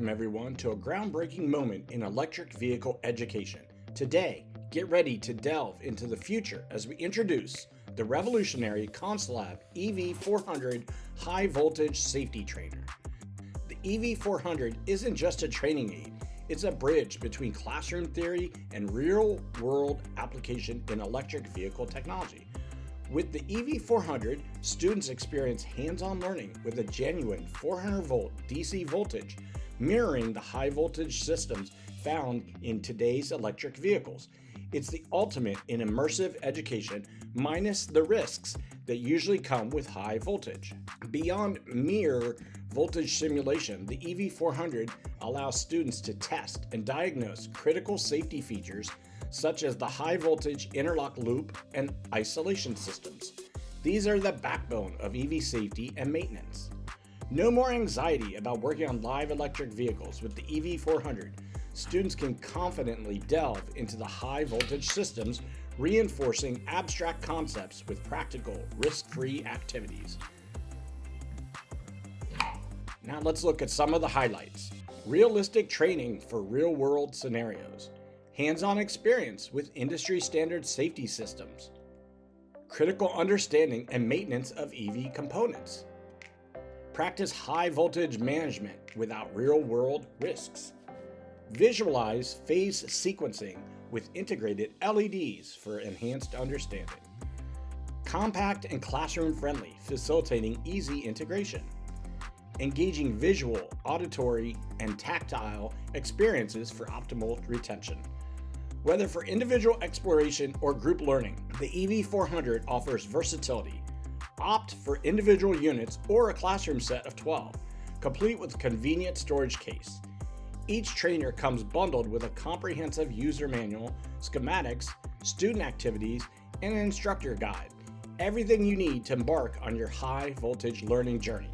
Welcome everyone to a groundbreaking moment in electric vehicle education. Today, get ready to delve into the future as we introduce the revolutionary ConsuLab EV-400 high voltage safety trainer. The EV-400 isn't just a training aid, it's a bridge between classroom theory and real-world application in electric vehicle technology. With the EV-400, students experience hands-on learning with a genuine 400-volt DC voltage, mirroring the high-voltage systems found in today's electric vehicles. It's the ultimate in immersive education, minus the risks that usually come with high voltage. Beyond mere voltage simulation, the EV-400 allows students to test and diagnose critical safety features such as the high voltage interlock loop and isolation systems. These are the backbone of EV safety and maintenance. No more anxiety about working on live electric vehicles with the EV-400. Students can confidently delve into the high voltage systems, reinforcing abstract concepts with practical, risk-free activities. Now let's look at some of the highlights. Realistic training for real-world scenarios. Hands-on experience with industry-standard safety systems. Critical understanding and maintenance of EV components. Practice high-voltage management without real-world risks. Visualize phase sequencing with integrated LEDs for enhanced understanding. Compact and classroom-friendly, facilitating easy integration. Engaging visual, auditory, and tactile experiences for optimal retention. Whether for individual exploration or group learning, the EV-400 offers versatility. Opt for individual units or a classroom set of 12, complete with convenient storage case. Each trainer comes bundled with a comprehensive user manual, schematics, student activities, and an instructor guide. Everything you need to embark on your high voltage learning journey.